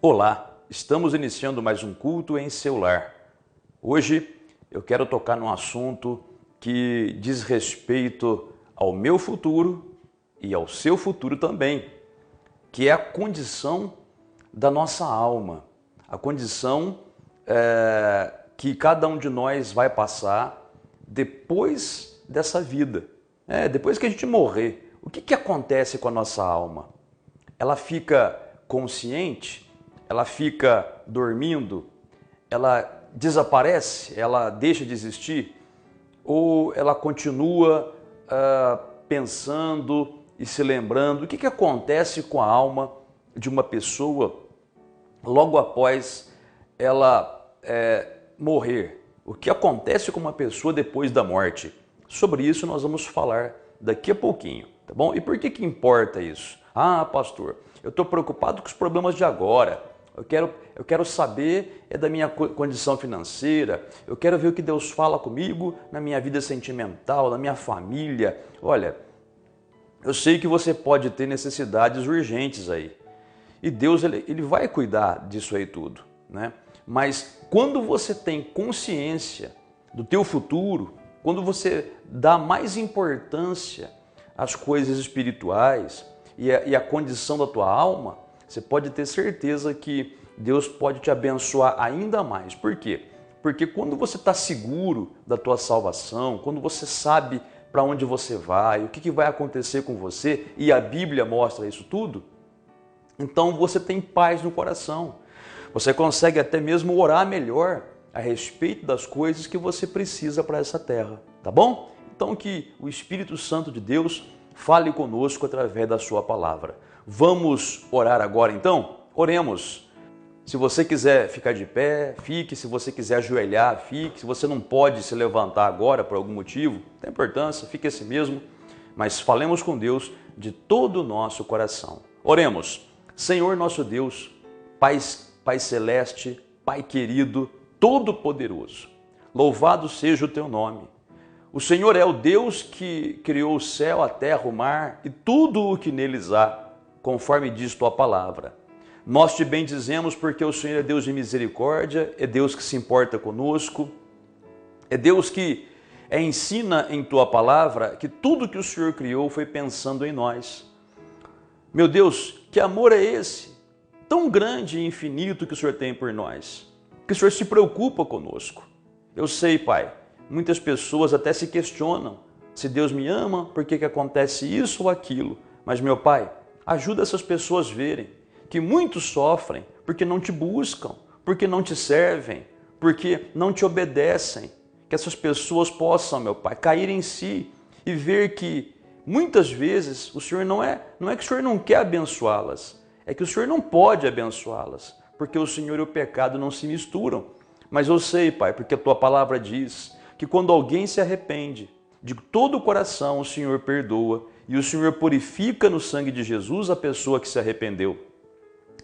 Olá, estamos iniciando mais um culto em seu lar. Hoje eu quero tocar num assunto que diz respeito ao meu futuro e ao seu futuro também, que é a condição da nossa alma, a condição que cada um de nós vai passar depois dessa vida, depois que a gente morrer. O que acontece com a nossa alma? Ela fica consciente? Ela fica dormindo? Ela desaparece? Ela deixa de existir? Ou ela continua pensando e se lembrando? O que acontece com a alma de uma pessoa logo após ela morrer? O que acontece com uma pessoa depois da morte? Sobre isso nós vamos falar daqui a pouquinho, tá bom? E por que importa isso? Ah, pastor, eu estou preocupado com os problemas de agora. Eu quero saber da minha condição financeira, eu quero ver o que Deus fala comigo na minha vida sentimental, na minha família. Olha, eu sei que você pode ter necessidades urgentes aí. E Deus ele vai cuidar disso aí tudo, né? Mas quando você tem consciência do teu futuro, quando você dá mais importância às coisas espirituais e à condição da tua alma, você pode ter certeza que Deus pode te abençoar ainda mais. Por quê? Porque quando você está seguro da tua salvação, quando você sabe para onde você vai, o que vai acontecer com você, e a Bíblia mostra isso tudo, então você tem paz no coração. Você consegue até mesmo orar melhor a respeito das coisas que você precisa para essa terra, tá bom? Então que o Espírito Santo de Deus fale conosco através da sua palavra. Vamos orar agora então? Oremos. Se você quiser ficar de pé, fique. Se você quiser ajoelhar, fique. Se você não pode se levantar agora por algum motivo, não tem importância, fique assim mesmo. Mas falemos com Deus de todo o nosso coração. Oremos. Senhor nosso Deus, Pai celeste, Pai querido, todo-poderoso, louvado seja o teu nome. O Senhor é o Deus que criou o céu, a terra, o mar e tudo o que neles há, conforme diz tua palavra. Nós te bendizemos porque o Senhor é Deus de misericórdia, é Deus que se importa conosco, é Deus que ensina em tua palavra que tudo que o Senhor criou foi pensando em nós. Meu Deus, que amor é esse, tão grande e infinito que o Senhor tem por nós, que o Senhor se preocupa conosco. Eu sei, Pai, muitas pessoas até se questionam se Deus me ama, por que acontece isso ou aquilo. Mas, meu Pai, ajuda essas pessoas a verem que muitos sofrem porque não te buscam, porque não te servem, porque não te obedecem. Que essas pessoas possam, meu Pai, cair em si e ver que muitas vezes o Senhor não é que o Senhor não quer abençoá-las, é que o Senhor não pode abençoá-las, porque o Senhor e o pecado não se misturam. Mas eu sei, Pai, porque a tua palavra diz que quando alguém se arrepende, de todo o coração o Senhor perdoa e o Senhor purifica no sangue de Jesus a pessoa que se arrependeu.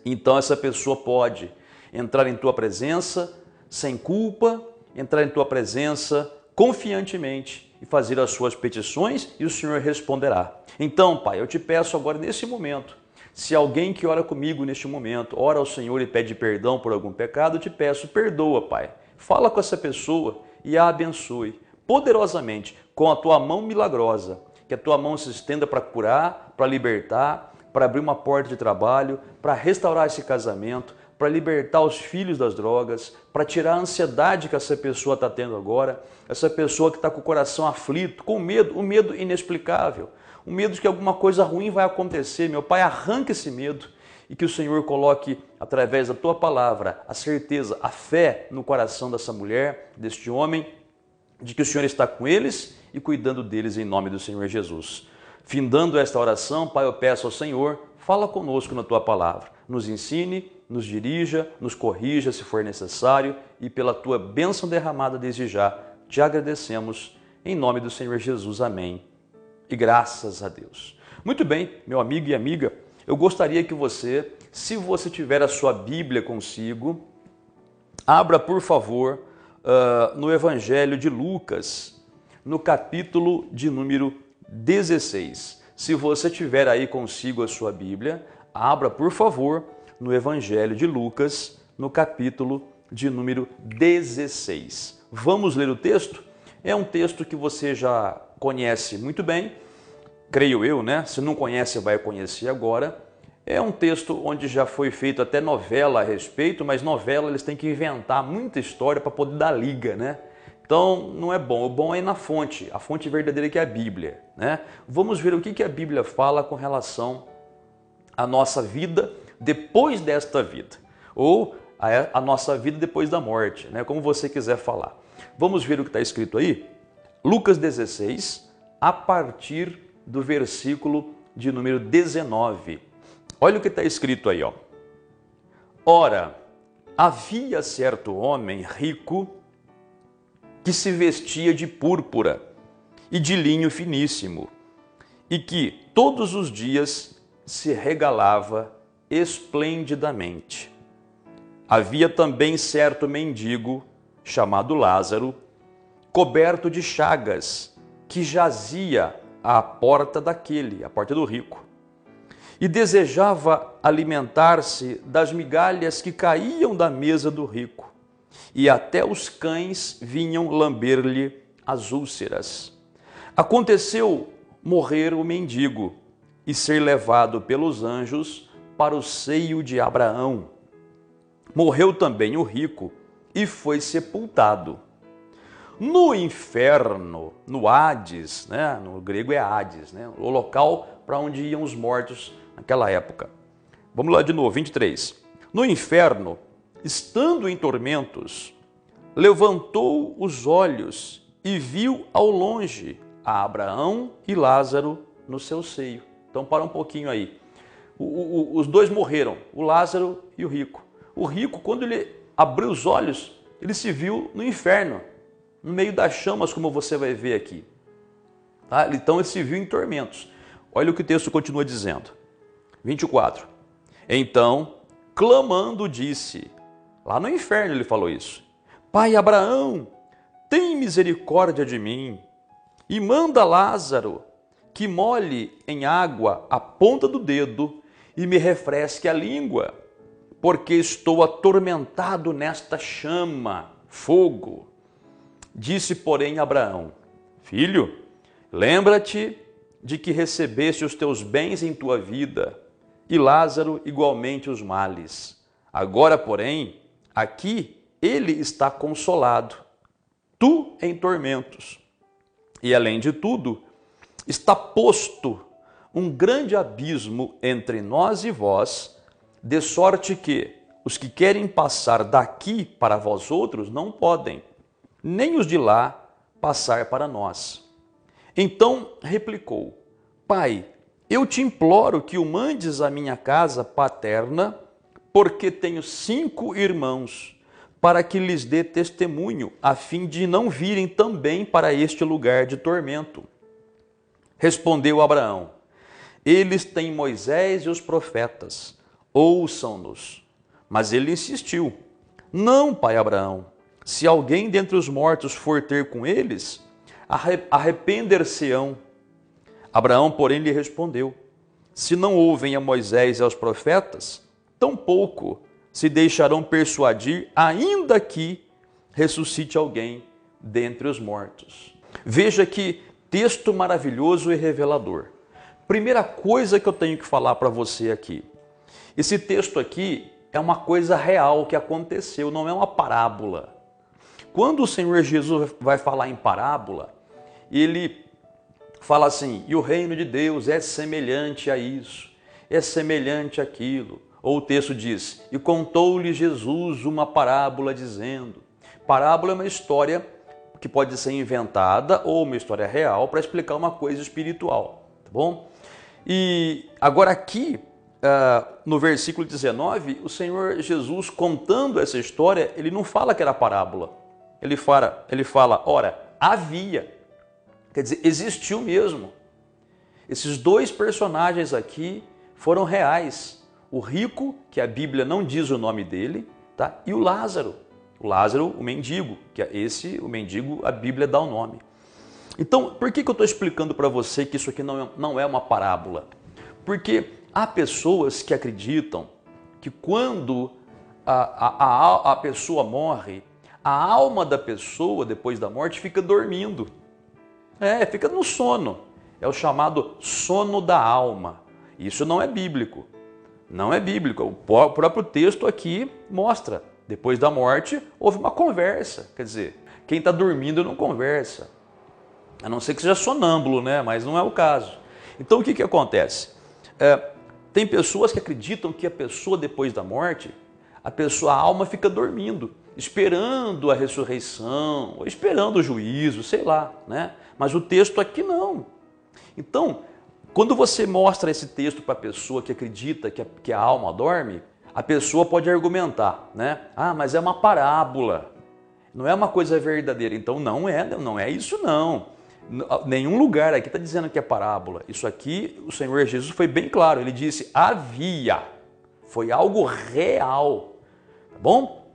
Então essa pessoa pode entrar em tua presença sem culpa, entrar em tua presença confiantemente e fazer as suas petições e o Senhor responderá. Então, Pai, eu te peço agora nesse momento, se alguém que ora comigo neste momento, ora ao Senhor e pede perdão por algum pecado, eu te peço, perdoa, Pai. Fala com essa pessoa e a abençoe poderosamente com a tua mão milagrosa, que a tua mão se estenda para curar, para libertar, para abrir uma porta de trabalho, para restaurar esse casamento, para libertar os filhos das drogas, para tirar a ansiedade que essa pessoa está tendo agora, essa pessoa que está com o coração aflito, com medo, um medo inexplicável, um medo de que alguma coisa ruim vai acontecer. Meu Pai, arranca esse medo e que o Senhor coloque, através da tua palavra, a certeza, a fé no coração dessa mulher, deste homem, de que o Senhor está com eles e cuidando deles em nome do Senhor Jesus. Findando esta oração, Pai, eu peço ao Senhor, fala conosco na tua palavra, nos ensine, nos dirija, nos corrija se for necessário e pela tua bênção derramada desde já, te agradecemos em nome do Senhor Jesus. Amém. E graças a Deus. Muito bem, meu amigo e amiga, eu gostaria que você, se você tiver a sua Bíblia consigo, abra por favor no Evangelho de Lucas, no capítulo de número 16. Se você tiver aí consigo a sua Bíblia, abra por favor no Evangelho de Lucas, no capítulo de número 16. Vamos ler o texto? É um texto que você já conhece muito bem, creio eu, né? Se não conhece, vai conhecer agora. É um texto onde já foi feito até novela a respeito, mas novela eles têm que inventar muita história para poder dar liga, né? Então não é bom, o bom é ir na fonte, a fonte verdadeira que é a Bíblia, né? Vamos ver o que a Bíblia fala com relação à nossa vida depois desta vida, ou a nossa vida depois da morte, né? Como você quiser falar. Vamos ver o que está escrito aí? Lucas 16, a partir do versículo de número 19. Olha o que está escrito aí, ó. Ora, havia certo homem rico que se vestia de púrpura e de linho finíssimo, e que todos os dias se regalava esplendidamente. Havia também certo mendigo, chamado Lázaro, coberto de chagas, que jazia à porta a porta do rico, e desejava alimentar-se das migalhas que caíam da mesa do rico, e até os cães vinham lamber-lhe as úlceras. Aconteceu morrer o mendigo e ser levado pelos anjos para o seio de Abraão. Morreu também o rico e foi sepultado. No inferno, no Hades, né? No grego é Hades, né? O local para onde iam os mortos naquela época. Vamos lá de novo, 23. No inferno, estando em tormentos, levantou os olhos e viu ao longe a Abraão e Lázaro no seu seio. Então para um pouquinho aí. Os dois morreram, o Lázaro e o rico. O rico, quando ele abriu os olhos, ele se viu no inferno, no meio das chamas, como você vai ver aqui. Tá? Então ele se viu em tormentos. Olha o que o texto continua dizendo. 24. Então, clamando, disse, lá no inferno ele falou isso, Pai Abraão, tem misericórdia de mim e manda Lázaro que molhe em água a ponta do dedo e me refresque a língua, porque estou atormentado nesta chama, fogo. Disse, porém, Abraão, filho, lembra-te de que recebeste os teus bens em tua vida, e Lázaro igualmente os males. Agora, porém, aqui ele está consolado, tu em tormentos. E além de tudo, está posto um grande abismo entre nós e vós, de sorte que os que querem passar daqui para vós outros não podem, nem os de lá passar para nós. Então replicou, Pai, eu te imploro que o mandes à minha casa paterna, porque tenho 5 irmãos, para que lhes dê testemunho, a fim de não virem também para este lugar de tormento. Respondeu Abraão, eles têm Moisés e os profetas, ouçam-nos. Mas ele insistiu, não, pai Abraão, se alguém dentre os mortos for ter com eles, arrepender-se-ão. Abraão, porém, lhe respondeu, se não ouvem a Moisés e aos profetas, tampouco se deixarão persuadir, ainda que ressuscite alguém dentre os mortos. Veja que texto maravilhoso e revelador. Primeira coisa que eu tenho que falar para você aqui. Esse texto aqui é uma coisa real que aconteceu, não é uma parábola. Quando o Senhor Jesus vai falar em parábola, ele fala assim, e o reino de Deus é semelhante a isso, é semelhante àquilo. Ou o texto diz, e contou-lhe Jesus uma parábola dizendo. Parábola é uma história que pode ser inventada ou uma história real para explicar uma coisa espiritual, tá bom? E agora aqui, no versículo 19, o Senhor Jesus contando essa história, ele não fala que era parábola. Ele fala, ora, havia. Quer dizer, existiu mesmo. Esses dois personagens aqui foram reais. O rico, que a Bíblia não diz o nome dele, tá? E o Lázaro. O Lázaro, o mendigo, que é esse, o mendigo, a Bíblia dá o nome. Então, por que eu estou explicando para você que isso aqui não é uma parábola? Porque há pessoas que acreditam que quando a pessoa morre, a alma da pessoa, depois da morte, fica dormindo. Fica no sono. É o chamado sono da alma. Isso não é bíblico. Não é bíblico. O próprio texto aqui mostra. Depois da morte, houve uma conversa. Quer dizer, quem está dormindo não conversa. A não ser que seja sonâmbulo, né? Mas não é o caso. Então, o que acontece? Tem pessoas que acreditam que a pessoa, depois da morte, a alma fica dormindo, esperando a ressurreição, ou esperando o juízo, sei lá, né? Mas o texto aqui não. Então, quando você mostra esse texto para a pessoa que acredita que a alma dorme, a pessoa pode argumentar, né? Ah, mas é uma parábola, não é uma coisa verdadeira. Então não é isso não. Nenhum lugar aqui está dizendo que é parábola. Isso aqui, o Senhor Jesus foi bem claro, ele disse havia, foi algo real, tá bom?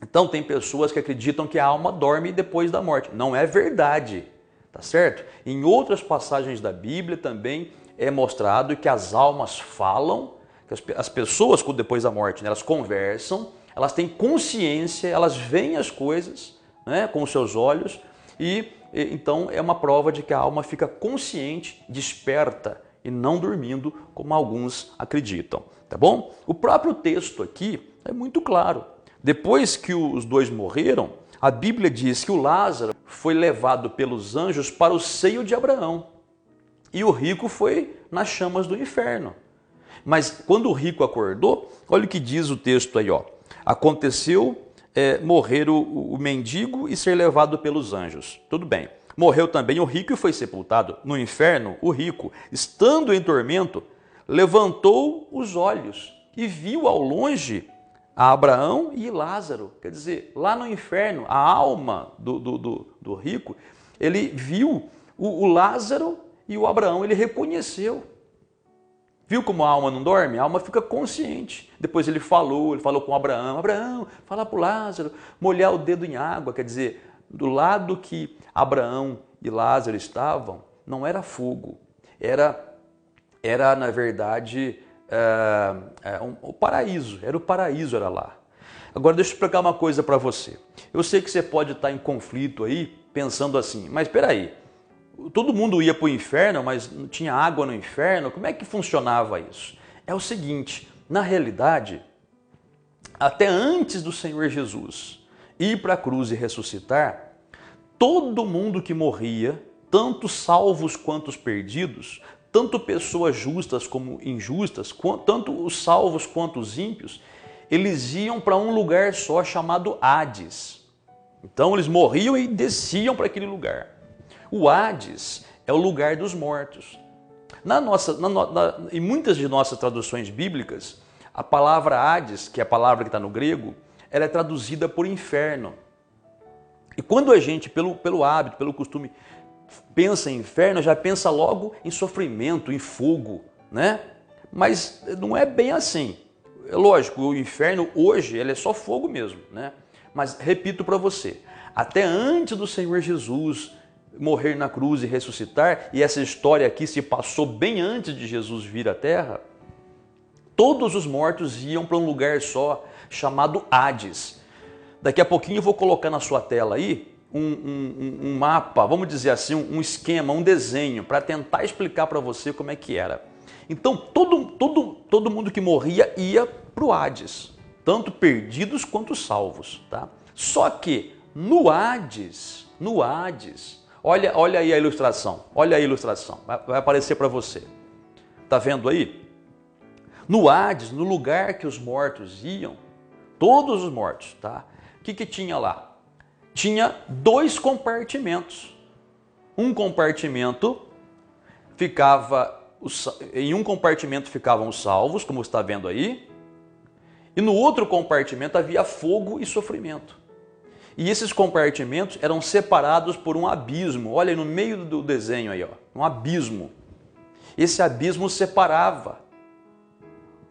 Então tem pessoas que acreditam que a alma dorme depois da morte. Não é verdade, tá certo? Em outras passagens da Bíblia também é mostrado que as almas falam, que as pessoas depois da morte, né, elas conversam, elas têm consciência, elas veem as coisas, né, com os seus olhos e então é uma prova de que a alma fica consciente, desperta e não dormindo como alguns acreditam, tá bom? O próprio texto aqui é muito claro. Depois que os dois morreram, a Bíblia diz que o Lázaro foi levado pelos anjos para o seio de Abraão e o rico foi nas chamas do inferno. Mas quando o rico acordou, olha o que diz o texto aí, ó. Aconteceu morrer o mendigo e ser levado pelos anjos. Tudo bem. Morreu também o rico e foi sepultado. No inferno, o rico, estando em tormento, levantou os olhos e viu ao longe a Abraão e Lázaro. Quer dizer, lá no inferno, a alma do rico, ele viu o Lázaro e o Abraão, ele reconheceu. Viu como a alma não dorme? A alma fica consciente. Depois ele falou com Abraão. Abraão, fala para o Lázaro molhar o dedo em água. Quer dizer, do lado que Abraão e Lázaro estavam, não era fogo. Era na verdade, o paraíso. Era o paraíso, era lá. Agora deixa eu explicar uma coisa para você. Eu sei que você pode estar em conflito aí, pensando assim, mas espera aí. Todo mundo ia para o inferno, mas não tinha água no inferno. Como é que funcionava isso? É o seguinte, na realidade, até antes do Senhor Jesus ir para a cruz e ressuscitar, todo mundo que morria, tanto salvos quanto os perdidos, tanto pessoas justas como injustas, tanto os salvos quanto os ímpios, eles iam para um lugar só chamado Hades. Então eles morriam e desciam para aquele lugar. O Hades é o lugar dos mortos. Em muitas de nossas traduções bíblicas, a palavra Hades, que é a palavra que está no grego, ela é traduzida por inferno. E quando a gente, pelo hábito, pelo costume, pensa em inferno, já pensa logo em sofrimento, em fogo, né? Mas não é bem assim. É lógico, o inferno hoje ele é só fogo mesmo, né? Mas repito para você, até antes do Senhor Jesus morrer na cruz e ressuscitar, e essa história aqui se passou bem antes de Jesus vir à Terra, todos os mortos iam para um lugar só, chamado Hades. Daqui a pouquinho eu vou colocar na sua tela aí um mapa, vamos dizer assim, um esquema, um desenho, para tentar explicar para você como é que era. Então, todo mundo que morria ia para o Hades, tanto perdidos quanto salvos, tá? Só que no Hades, olha aí a ilustração, vai aparecer para você. Tá vendo aí? No Hades, no lugar que os mortos iam, todos os mortos, tá? O que tinha lá? Tinha 2 compartimentos. Um compartimento em um compartimento ficavam os salvos, como você está vendo aí, e no outro compartimento havia fogo e sofrimento. E esses compartimentos eram separados por um abismo. Olha aí no meio do desenho aí, ó, um abismo. Esse abismo separava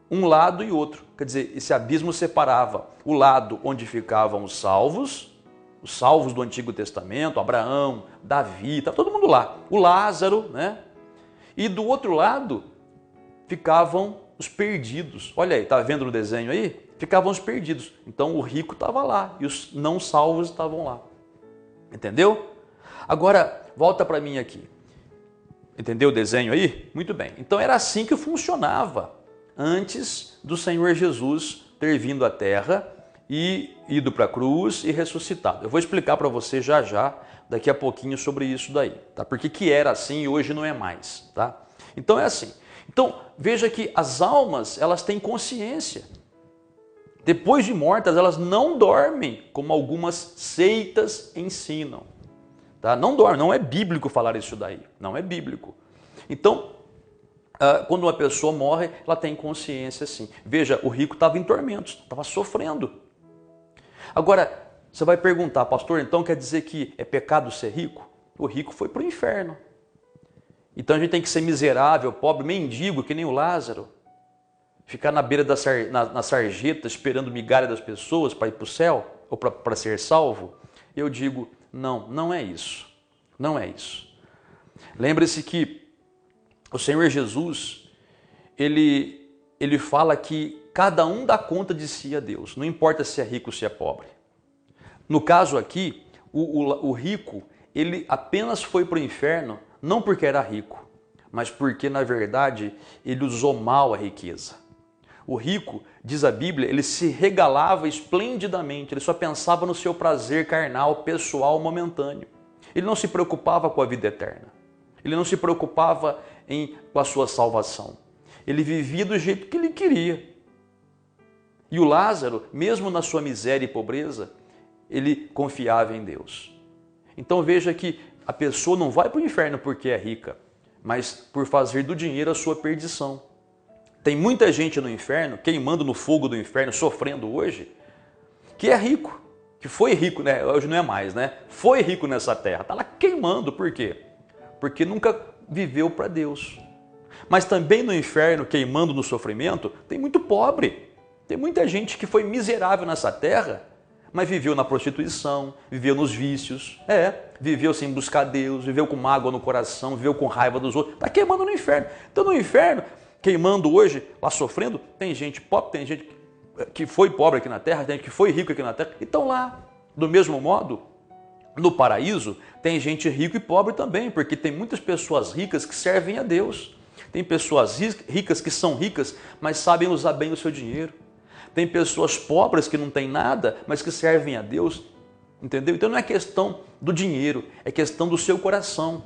um lado e outro. Quer dizer, esse abismo separava o lado onde ficavam os salvos do Antigo Testamento, Abraão, Davi, estava todo mundo lá. O Lázaro, né? E do outro lado ficavam os perdidos. Olha aí, tá vendo no desenho aí? Ficavam os perdidos. Então o rico estava lá e os não salvos estavam lá. Entendeu? Agora, volta para mim aqui. Entendeu o desenho aí? Muito bem. Então era assim que funcionava antes do Senhor Jesus ter vindo à Terra e ido para a cruz e ressuscitado. Eu vou explicar para você já, daqui a pouquinho, sobre isso daí, tá? Porque que era assim e hoje não é mais, tá? Então é assim. Então veja que as almas, elas têm consciência. Depois de mortas, elas não dormem, como algumas seitas ensinam. Tá? Não dormem, não é bíblico falar isso daí, não é bíblico. Então, quando uma pessoa morre, ela tem consciência sim. Veja, o rico estava em tormentos, estava sofrendo. Agora, você vai perguntar, pastor, então quer dizer que é pecado ser rico? O rico foi para o inferno. Então a gente tem que ser miserável, pobre, mendigo, que nem o Lázaro. Ficar na beira na sarjeta esperando migalha das pessoas para ir para o céu ou para ser salvo? Eu digo, não é isso. Não é isso. Lembre-se que o Senhor Jesus, ele fala que cada um dá conta de si a Deus. Não importa se é rico ou se é pobre. No caso aqui, o rico, ele apenas foi para o inferno não porque era rico, mas porque, na verdade, ele usou mal a riqueza. O rico, diz a Bíblia, ele se regalava esplendidamente, ele só pensava no seu prazer carnal, pessoal, momentâneo. Ele não se preocupava com a vida eterna. Ele não se preocupava com a sua salvação. Ele vivia do jeito que ele queria. E o Lázaro, mesmo na sua miséria e pobreza, ele confiava em Deus. Então veja que a pessoa não vai para o inferno porque é rica, mas por fazer do dinheiro a sua perdição. Tem muita gente no inferno, queimando no fogo do inferno, sofrendo hoje, que é rico, que foi rico, né? Hoje não é mais, né? Foi rico nessa terra, está lá queimando, por quê? Porque nunca viveu para Deus. Mas também no inferno, queimando no sofrimento, tem muito pobre. Tem muita gente que foi miserável nessa terra, mas viveu na prostituição, viveu nos vícios, viveu sem buscar Deus, viveu com mágoa no coração, viveu com raiva dos outros, está queimando no inferno. Então no inferno, queimando hoje, lá sofrendo, tem gente pobre, tem gente que foi pobre aqui na terra, tem gente que foi rico aqui na terra, e estão lá. Do mesmo modo, no paraíso, tem gente rica e pobre também, porque tem muitas pessoas ricas que servem a Deus. Tem pessoas ricas que são ricas, mas sabem usar bem o seu dinheiro. Tem pessoas pobres que não têm nada, mas que servem a Deus. Entendeu? Então não é questão do dinheiro, é questão do seu coração.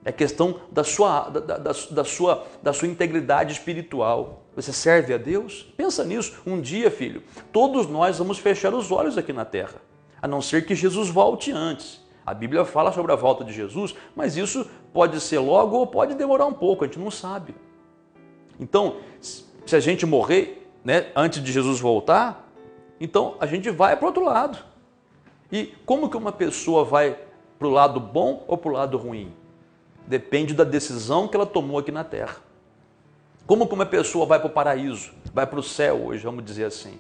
É questão da sua integridade espiritual. Você serve a Deus? Pensa nisso. Um dia, filho, todos nós vamos fechar os olhos aqui na terra, a não ser que Jesus volte antes. A Bíblia fala sobre a volta de Jesus, mas isso pode ser logo ou pode demorar um pouco, a gente não sabe. Então, se a gente morrer, né, antes de Jesus voltar, então a gente vai para o outro lado. E como que uma pessoa vai para o lado bom ou para o lado ruim? Depende da decisão que ela tomou aqui na terra. Como que uma pessoa vai para o paraíso, vai para o céu hoje, vamos dizer assim?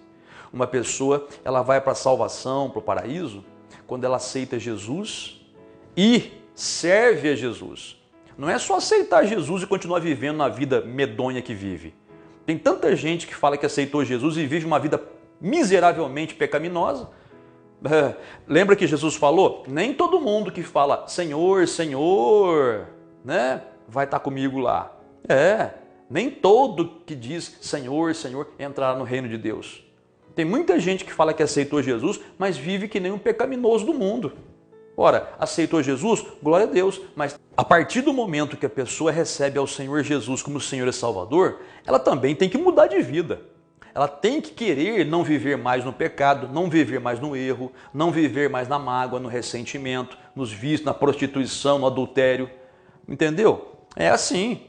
Uma pessoa, ela vai para a salvação, para o paraíso, quando ela aceita Jesus e serve a Jesus. Não é só aceitar Jesus e continuar vivendo na vida medonha que vive. Tem tanta gente que fala que aceitou Jesus e vive uma vida miseravelmente pecaminosa. Lembra que Jesus falou? Nem todo mundo que fala Senhor, Senhor, né, vai estar comigo lá. Nem todo que diz Senhor, Senhor entrará no reino de Deus. Tem muita gente que fala que aceitou Jesus, mas vive que nem um pecaminoso do mundo. Ora, aceitou Jesus? Glória a Deus. Mas a partir do momento que a pessoa recebe ao Senhor Jesus como Senhor e Salvador, ela também tem que mudar de vida. Ela tem que querer não viver mais no pecado, não viver mais no erro, não viver mais na mágoa, no ressentimento, nos vícios, na prostituição, no adultério. Entendeu? É assim.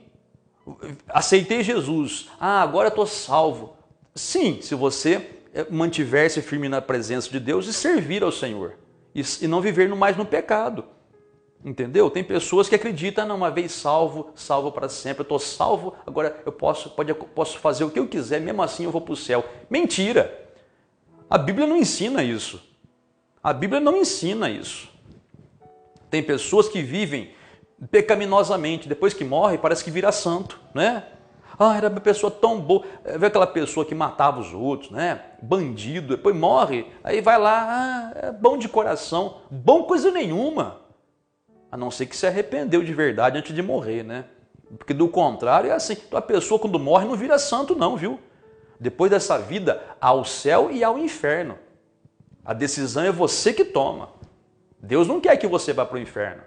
Aceitei Jesus. Agora estou salvo. Sim, se você mantiver-se firme na presença de Deus e servir ao Senhor. E não viver mais no pecado. Entendeu? Tem pessoas que acreditam, uma vez salvo, salvo para sempre. Eu estou salvo, agora eu posso fazer o que eu quiser, mesmo assim eu vou para o céu. Mentira! A Bíblia não ensina isso. A Bíblia não ensina isso. Tem pessoas que vivem pecaminosamente, depois que morre parece que vira santo, né? Ah, era uma pessoa tão boa. Vê aquela pessoa que matava os outros, né? Bandido, depois morre, aí vai lá, é bom de coração. Bom coisa nenhuma. A não ser que se arrependeu de verdade antes de morrer, né? Porque do contrário é assim. Então a pessoa quando morre não vira santo não, viu? Depois dessa vida, há o céu e há o inferno. A decisão é você que toma. Deus não quer que você vá para o inferno.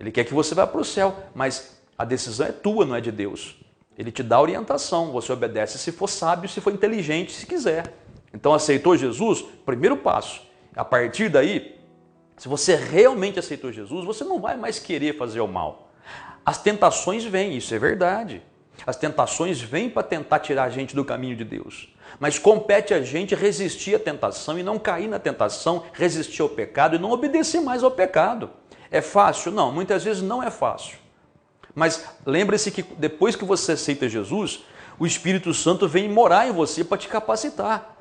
Ele quer que você vá para o céu, mas a decisão é tua, não é de Deus. Ele te dá orientação, você obedece se for sábio, se for inteligente, se quiser. Então aceitou Jesus? Primeiro passo. A partir daí, se você realmente aceitou Jesus, você não vai mais querer fazer o mal. As tentações vêm, isso é verdade. As tentações vêm para tentar tirar a gente do caminho de Deus. Mas compete a gente resistir à tentação e não cair na tentação, resistir ao pecado e não obedecer mais ao pecado. É fácil? Não, muitas vezes não é fácil. Mas lembre-se que depois que você aceita Jesus, o Espírito Santo vem morar em você para te capacitar.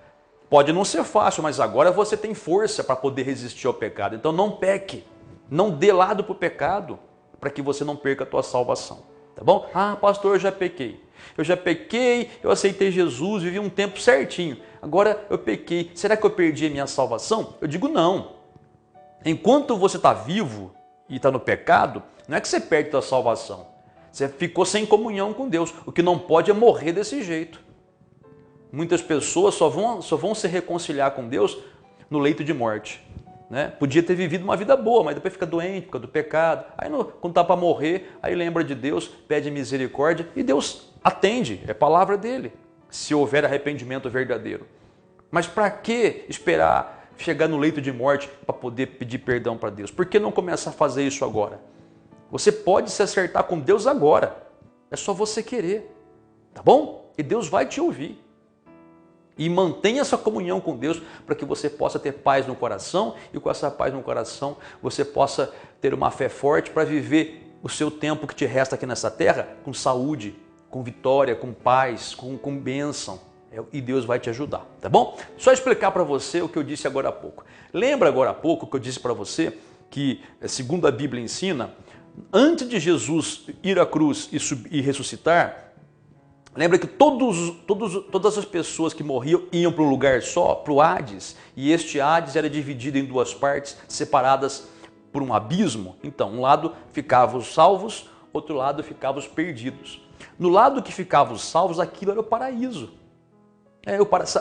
Pode não ser fácil, mas agora você tem força para poder resistir ao pecado. Então não peque, não dê lado para o pecado, para que você não perca a tua salvação. Tá bom? Ah, pastor, eu já pequei. Eu aceitei Jesus, vivi um tempo certinho. Agora eu pequei. Será que eu perdi a minha salvação? Eu digo não. Enquanto você está vivo e está no pecado, não é que você perde a tua salvação. Você ficou sem comunhão com Deus. O que não pode é morrer desse jeito. Muitas pessoas só vão se reconciliar com Deus no leito de morte. Né? Podia ter vivido uma vida boa, mas depois fica doente por causa do pecado. Aí quando está para morrer, aí lembra de Deus, pede misericórdia e Deus atende, é palavra dele, se houver arrependimento verdadeiro. Mas para que esperar chegar no leito de morte para poder pedir perdão para Deus? Por que não começar a fazer isso agora? Você pode se acertar com Deus agora, é só você querer, tá bom? E Deus vai te ouvir. E mantenha essa comunhão com Deus para que você possa ter paz no coração e com essa paz no coração você possa ter uma fé forte para viver o seu tempo que te resta aqui nessa terra com saúde, com vitória, com paz, com bênção. E Deus vai te ajudar, tá bom? Só explicar para você o que eu disse agora há pouco. Lembra agora há pouco que eu disse para você que, segundo a Bíblia ensina, antes de Jesus ir à cruz e ressuscitar, lembra que todas as pessoas que morriam iam para um lugar só, para o Hades, e este Hades era dividido em duas partes, separadas por um abismo. Então, um lado ficavam os salvos, outro lado ficavam os perdidos. No lado que ficavam os salvos, aquilo era o paraíso.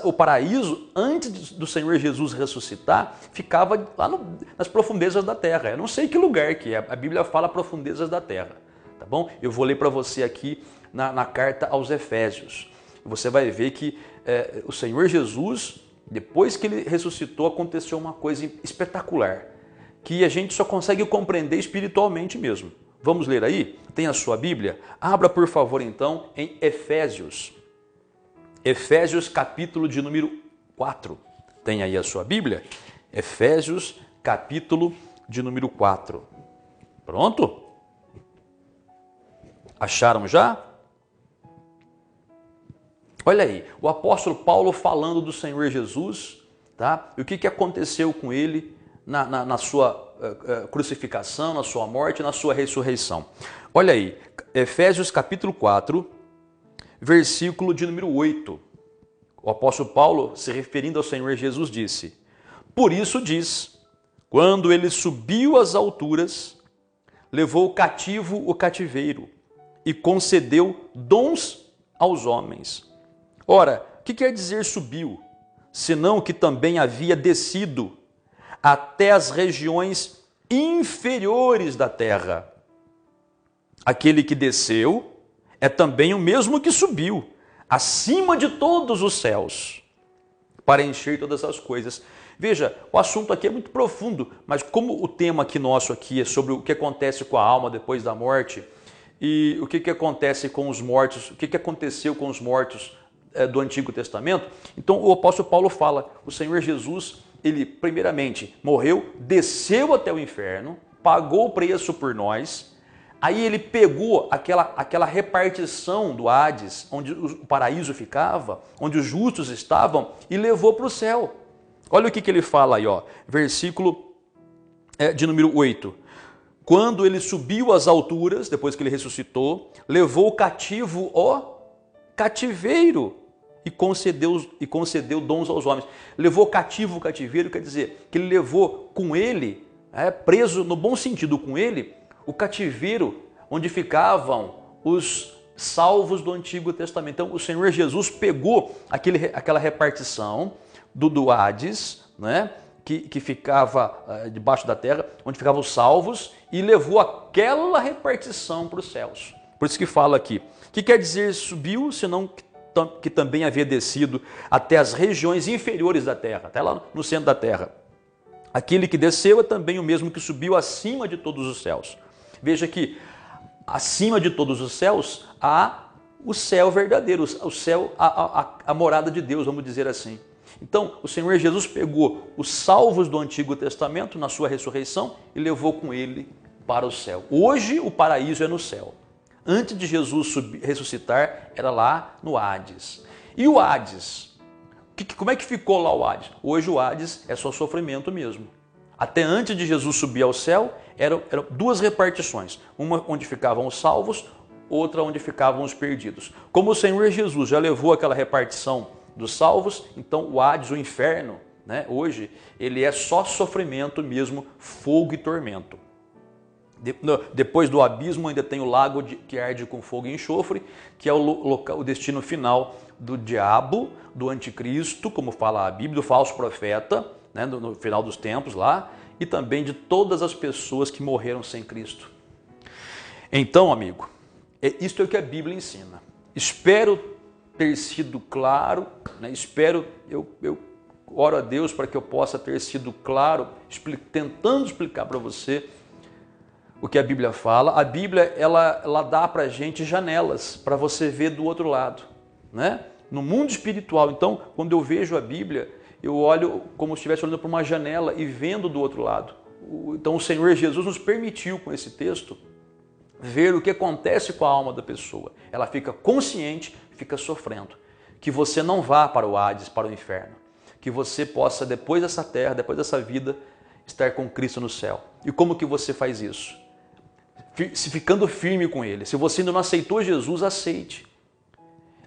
O paraíso, antes do Senhor Jesus ressuscitar, ficava lá nas profundezas da terra. Eu não sei que lugar que é, a Bíblia fala profundezas da terra. Tá bom? Eu vou ler para você aqui na carta aos Efésios. Você vai ver que o Senhor Jesus, depois que ele ressuscitou, aconteceu uma coisa espetacular, que a gente só consegue compreender espiritualmente mesmo. Vamos ler aí? Tem a sua Bíblia? Abra, por favor, então, em Efésios. Efésios, capítulo de número 4. Tem aí a sua Bíblia? Efésios, capítulo de número 4. Pronto? Acharam já? Olha aí, o apóstolo Paulo falando do Senhor Jesus, tá? E o que aconteceu com ele na sua crucificação, na sua morte, na sua ressurreição. Olha aí, Efésios capítulo 4, versículo de número 8. O apóstolo Paulo, se referindo ao Senhor Jesus, disse: por isso diz, quando ele subiu às alturas, levou cativo o cativeiro e concedeu dons aos homens. Ora, o que quer dizer subiu? Senão que também havia descido até as regiões inferiores da terra. Aquele que desceu é também o mesmo que subiu, acima de todos os céus, para encher todas as coisas. Veja, o assunto aqui é muito profundo, mas como o tema aqui nosso aqui é sobre o que acontece com a alma depois da morte, e o que acontece com os mortos, o que aconteceu com os mortos do Antigo Testamento, então o apóstolo Paulo fala, o Senhor Jesus, ele primeiramente morreu, desceu até o inferno, pagou o preço por nós, aí ele pegou aquela repartição do Hades, onde o paraíso ficava, onde os justos estavam, e levou para o céu. Olha o que ele fala aí, ó, versículo de número 8. quando ele subiu às alturas, depois que ele ressuscitou, levou o cativo ao cativeiro e concedeu dons aos homens. Levou cativo o cativeiro, quer dizer que ele levou com ele, preso no bom sentido com ele, o cativeiro onde ficavam os salvos do Antigo Testamento. Então o Senhor Jesus pegou aquela repartição do Hades, né, que ficava debaixo da terra, onde ficavam os salvos, e levou aquela repartição para os céus. Por isso que fala aqui. O que quer dizer subiu, senão que também havia descido até as regiões inferiores da terra, até lá no centro da terra. Aquele que desceu é também o mesmo que subiu acima de todos os céus. Veja que acima de todos os céus há o céu verdadeiro, o céu, a morada de Deus, vamos dizer assim. Então, o Senhor Jesus pegou os salvos do Antigo Testamento na sua ressurreição e levou com ele para o céu. Hoje o paraíso é no céu. Antes de Jesus ressuscitar, era lá no Hades. E o Hades? Como é que ficou lá o Hades? Hoje o Hades é só sofrimento mesmo. Até antes de Jesus subir ao céu, eram duas repartições. Uma onde ficavam os salvos, outra onde ficavam os perdidos. Como o Senhor Jesus já levou aquela repartição dos salvos, então o Hades, o inferno, né, hoje, ele é só sofrimento mesmo, fogo e tormento. Depois do abismo ainda tem o lago que arde com fogo e enxofre, que é o destino final do diabo, do anticristo, como fala a Bíblia, do falso profeta, né, no final dos tempos lá, e também de todas as pessoas que morreram sem Cristo. Então, amigo, isto é o que a Bíblia ensina. Espero ter sido claro, né? Eu oro a Deus para que eu possa ter sido claro, tentando explicar para você o que a Bíblia fala. A Bíblia, ela dá para a gente janelas para você ver do outro lado, né? No mundo espiritual. Então, quando eu vejo a Bíblia, eu olho como se estivesse olhando para uma janela e vendo do outro lado. Então, o Senhor Jesus nos permitiu, com esse texto, ver o que acontece com a alma da pessoa. Ela fica consciente, fica sofrendo. Que você não vá para o Hades, para o inferno. Que você possa, depois dessa terra, depois dessa vida, estar com Cristo no céu. E como que você faz isso? Ficando firme com Ele. Se você ainda não aceitou Jesus, aceite.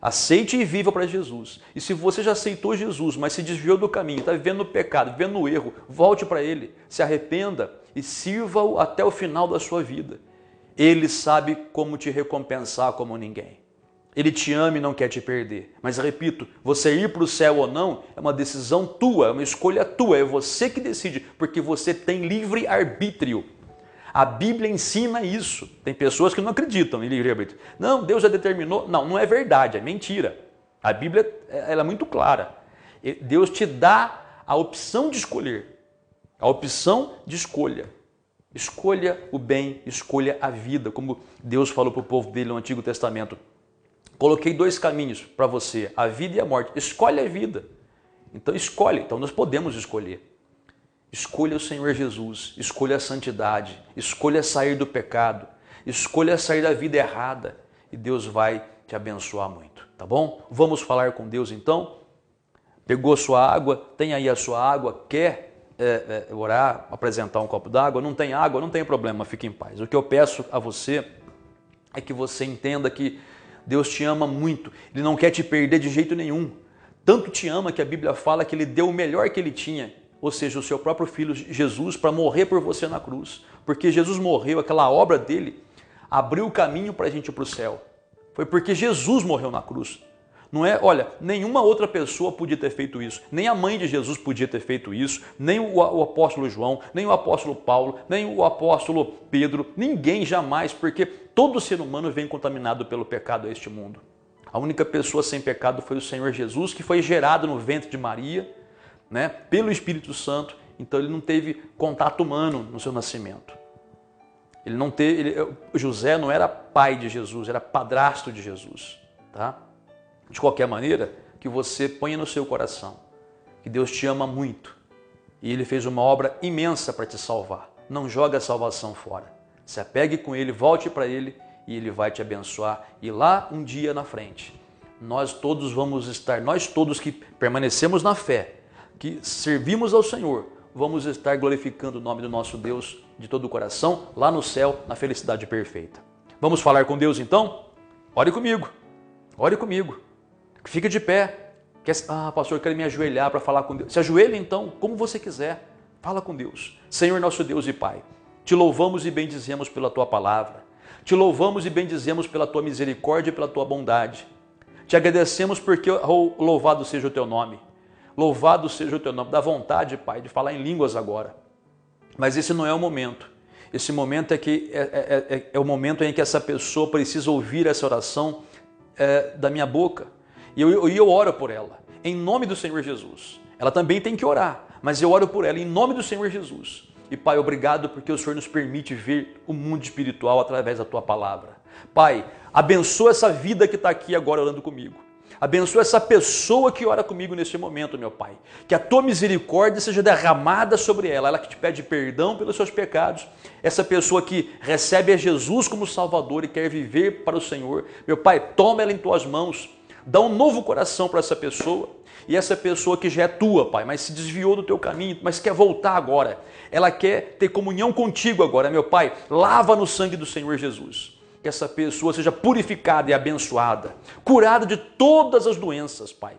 Aceite e viva para Jesus. E se você já aceitou Jesus, mas se desviou do caminho, está vivendo no pecado, vivendo no erro, volte para Ele, se arrependa e sirva-o até o final da sua vida. Ele sabe como te recompensar como ninguém. Ele te ama e não quer te perder. Mas repito, você ir para o céu ou não é uma decisão tua, é uma escolha tua, é você que decide, porque você tem livre arbítrio. A Bíblia ensina isso. Tem pessoas que não acreditam em livre-arbítrio. Não, Deus já determinou. Não, não é verdade, é mentira. A Bíblia ela é muito clara. Deus te dá a opção de escolher. A opção de escolha. Escolha o bem, escolha a vida. Como Deus falou para o povo dele no Antigo Testamento. Coloquei dois caminhos para você, a vida e a morte. Escolhe a vida. Então escolhe. Então nós podemos escolher. Escolha o Senhor Jesus, escolha a santidade, escolha sair do pecado, escolha sair da vida errada e Deus vai te abençoar muito, tá bom? Vamos falar com Deus então? Pegou sua água, tem aí a sua água, quer orar, apresentar um copo d'água? Não tem água? Não tem problema, fique em paz. O que eu peço a você é que você entenda que Deus te ama muito, Ele não quer te perder de jeito nenhum. Tanto te ama que a Bíblia fala que Ele deu o melhor que Ele tinha, ou seja, o seu próprio Filho Jesus, para morrer por você na cruz. Porque Jesus morreu, aquela obra dele abriu o caminho para a gente ir para o céu. Foi porque Jesus morreu na cruz. Não é, olha, nenhuma outra pessoa podia ter feito isso. Nem a mãe de Jesus podia ter feito isso. Nem o apóstolo João, nem o apóstolo Paulo, nem o apóstolo Pedro. Ninguém jamais, porque todo ser humano vem contaminado pelo pecado a este mundo. A única pessoa sem pecado foi o Senhor Jesus, que foi gerado no ventre de Maria, né, pelo Espírito Santo. Então ele não teve contato humano no seu nascimento. José não era pai de Jesus, era padrasto de Jesus, tá? De qualquer maneira, que você ponha no seu coração que Deus te ama muito e Ele fez uma obra imensa para te salvar. Não joga a salvação fora. Se apegue com Ele, volte para Ele e Ele vai te abençoar. E lá um dia na frente, nós todos vamos estar, nós todos que permanecemos na fé, que servimos ao Senhor, vamos estar glorificando o nome do nosso Deus de todo o coração, lá no céu, na felicidade perfeita. Vamos falar com Deus então? Ore comigo, ore comigo. Fique de pé. Pastor, eu quero me ajoelhar para falar com Deus. Se ajoelhe então, como você quiser. Fala com Deus. Senhor nosso Deus e Pai, te louvamos e bendizemos pela Tua palavra. Te louvamos e bendizemos pela Tua misericórdia e pela Tua bondade. Te agradecemos porque louvado seja o Teu nome. Louvado seja o Teu nome. Dá vontade, Pai, de falar em línguas agora. Mas esse não é o momento. Esse momento é o momento em que essa pessoa precisa ouvir essa oração da minha boca. E eu oro por ela, em nome do Senhor Jesus. Ela também tem que orar, mas eu oro por ela em nome do Senhor Jesus. E Pai, obrigado porque o Senhor nos permite ver o mundo espiritual através da Tua palavra. Pai, abençoa essa vida que está aqui agora orando comigo. Abençoa essa pessoa que ora comigo nesse momento, meu Pai. Que a Tua misericórdia seja derramada sobre ela. Ela que te pede perdão pelos seus pecados. Essa pessoa que recebe a Jesus como Salvador e quer viver para o Senhor. Meu Pai, toma ela em Tuas mãos. Dá um novo coração para essa pessoa. E essa pessoa que já é Tua, Pai, mas se desviou do Teu caminho, mas quer voltar agora. Ela quer ter comunhão contigo agora, meu Pai. Lava no sangue do Senhor Jesus. Que essa pessoa seja purificada e abençoada, curada de todas as doenças, Pai.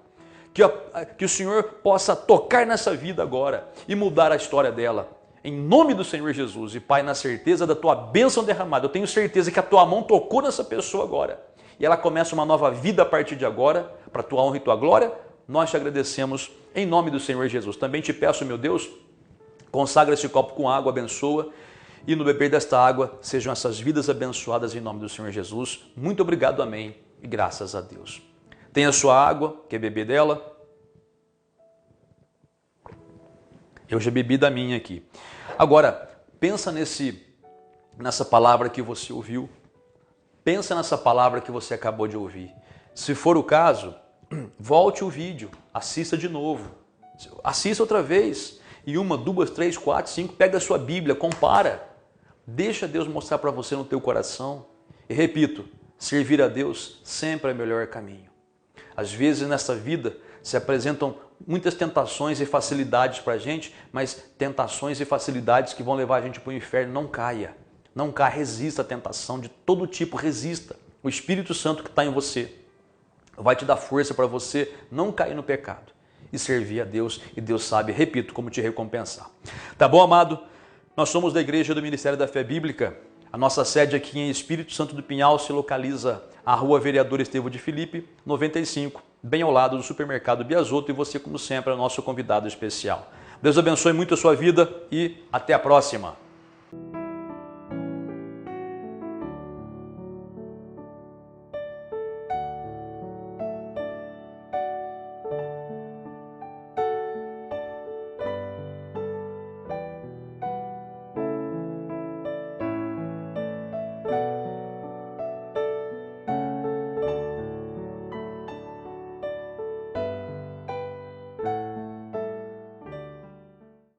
Que o Senhor possa tocar nessa vida agora e mudar a história dela. Em nome do Senhor Jesus. E Pai, na certeza da Tua bênção derramada, eu tenho certeza que a Tua mão tocou nessa pessoa agora. E ela começa uma nova vida a partir de agora, para a Tua honra e Tua glória. Nós te agradecemos em nome do Senhor Jesus. Também te peço, meu Deus, consagra esse copo com água, abençoa. E no beber desta água, sejam essas vidas abençoadas em nome do Senhor Jesus. Muito obrigado, amém, e graças a Deus. Tem a sua água, quer beber dela? Eu já bebi da minha aqui. Agora, pensa nessa palavra que você ouviu. Pensa nessa palavra que você acabou de ouvir. Se for o caso, volte o vídeo, assista de novo. Assista outra vez. E 1, 2, 3, 4, 5, pega a sua Bíblia, compara. Deixa Deus mostrar para você no teu coração. E repito, servir a Deus sempre é o melhor caminho. Às vezes nessa vida se apresentam muitas tentações e facilidades para a gente, mas tentações e facilidades que vão levar a gente para o inferno. Não caia. Não caia, resista à tentação de todo tipo, resista. O Espírito Santo que está em você vai te dar força para você não cair no pecado e servir a Deus. E Deus sabe, repito, como te recompensar. Tá bom, amado? Nós somos da Igreja do Ministério da Fé Bíblica. A nossa sede aqui em Espírito Santo do Pinhal se localiza à Rua Vereador Estevão de Filipe, 95, bem ao lado do Supermercado Biasotto, e você, como sempre, é o nosso convidado especial. Deus abençoe muito a sua vida e até a próxima.